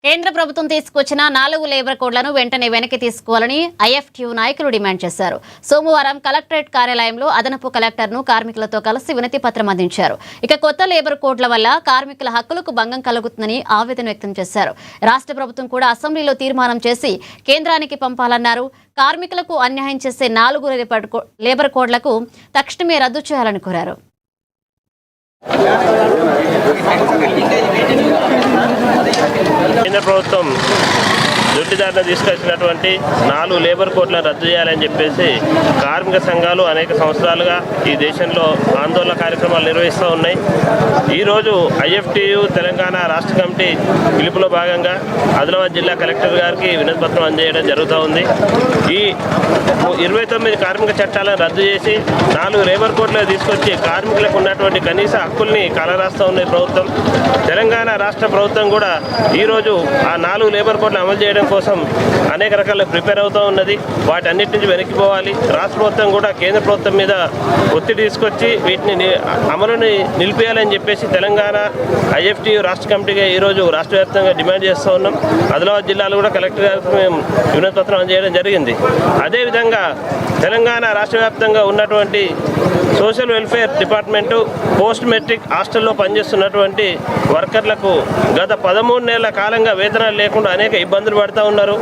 కేంద్ర ప్రభుత్వం తీసుకొచ్చిన 4 లేబర్ కోడ్లను వెంటనే వెనక్కి తీసుకోవాలని ఐఎఫ్టీయూ నాయకులు డిమాండ్ చేశారు. సోమవారం కలెక్టరేట్ కార్యాలయంలో అదనపు కలెక్టర్ను కార్మికులతో కలిసి వినతి పత్రం అందించారు. ఇక కొత్త లేబర్ కోడ్ల వల్ల కార్మికుల హక్కులకు భంగం కలుగుతుందని ఆవేదన వ్యక్తం చేశారు. రాష్ట్ర ప్రభుత్వం కూడా అసెంబ్లీలో తీర్మానం చేసి కేంద్రానికి పంపాలన్నారు. కార్మికులకు అన్యాయం చేసే 4 లేబర్ కోడ్లకు తక్షణమే రద్దు చేయాలని కోరారు. కేంద్ర ప్రభుత్వం దొడ్డిదారిన తీసుకొచ్చినటువంటి 4 లేబర్ కోడ్లను రద్దు చేయాలని చెప్పేసి కార్మిక సంఘాలు అనేక సంవత్సరాలుగా ఈ దేశంలో ఆందోళన కార్యక్రమాలు నిర్వహిస్తూ ఉన్నాయి. ఈరోజు ఐఎఫ్టీయూ తెలంగాణ రాష్ట్ర కమిటీ పిలుపులో భాగంగా ఆదిలాబాద్ జిల్లా కలెక్టర్ గారికి వినతి పత్రం అందజేయడం జరుగుతూ ఉంది. ఈ 29 కార్మిక చట్టాలను రద్దు చేసి 4 లేబర్ కోడ్లను తీసుకొచ్చి కార్మికులకు ఉన్నటువంటి కనీస హక్కుల్ని కాలరాస్తూ ఉంది ప్రభుత్వం. తెలంగాణ రాష్ట్ర ప్రభుత్వం కూడా ఈరోజు ఆ 4 లేబర్ కోడ్లను అమలు చేయడం కోసం అనేక రకాల ప్రిపేర్ అవుతూ ఉన్నది. వాటి అన్నిటి నుంచి వెనక్కిపోవాలి. రాష్ట్ర ప్రభుత్వం కూడా కేంద్ర ప్రభుత్వం మీద ఒత్తిడి తీసుకొచ్చి వీటిని అమలుని నిలిపేయాలని చెప్పేసి తెలంగాణ ఐఎఫ్టీయూ రాష్ట్ర కమిటీగా ఈరోజు రాష్ట్ర వ్యాప్తంగా డిమాండ్ చేస్తూ ఉన్నాం. ఆదిలాబాద్ జిల్లాలో కూడా కలెక్టర్ గారికి మేము వినతి పత్రం అందజేయడం జరిగింది. అదేవిధంగా తెలంగాణ రాష్ట్ర వ్యాప్తంగా ఉన్నటువంటి social welfare department post matric హాస్టల్లో పనిచేస్తున్నటువంటి వర్కర్లకు గత 13 నెలల కాలంగా వేతనాలు లేకుండా అనేక ఇబ్బందులు పడుతూ ఉన్నారు.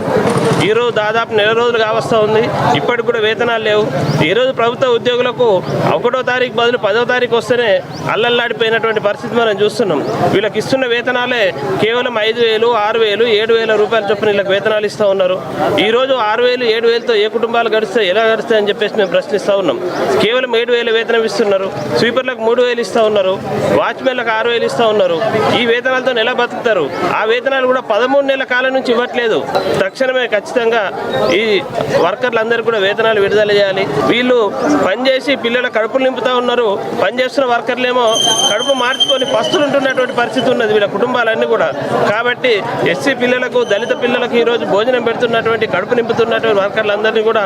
ఈరోజు దాదాపు నెల రోజులు కావస్తూ ఉంది. ఇప్పటికి కూడా వేతనాలు లేవు. ఈరోజు ప్రభుత్వ ఉద్యోగులకు 1వ తారీఖు బదులు 10వ తారీఖు వస్తేనే అల్లల్లాడిపోయినటువంటి పరిస్థితి మనం చూస్తున్నాం. వీళ్ళకి ఇస్తున్న వేతనాలే కేవలం 5,000, 6,000, 7,000 రూపాయల చొప్పున వీళ్ళకి వేతనాలు ఇస్తూ ఉన్నారు. ఈరోజు 6,000, 7,000తో ఏ కుటుంబాలు గడిస్తాయి, ఎలా గడుస్తాయని చెప్పేసి మేము ప్రశ్నిస్తూ ఉన్నాం. కేవలం 7,000 వేతనం ఇస్తున్నారు. స్వీపర్లకు 3,000 ఇస్తూ ఉన్నారు. వాచ్మెన్లకు 6,000 ఇస్తూ ఉన్నారు. ఈ వేతనాలతో ఎలా బతుకుతారు? ఆ వేతనాలు కూడా 13 నెలల కాలం నుంచి ఇవ్వట్లేదు. తక్షణమే ఖచ్చితంగా ఈ వర్కర్లందరూ కూడా వేతనాలు విడుదల చేయాలి. వీళ్ళు పనిచేసి పిల్లల కడుపులు నింపుతూ ఉన్నారు. పనిచేస్తున్న వర్కర్లేమో కడుపు మార్చుకొని పస్తులు ఉంటున్నటువంటి పరిస్థితి ఉన్నది వీళ్ళ కుటుంబాలన్నీ కూడా. కాబట్టి ఎస్సీ పిల్లలకు, దళిత పిల్లలకు ఈరోజు భోజనం పెడుతున్నటువంటి, కడుపు నింపుతున్నటువంటి వర్కర్లందరినీ కూడా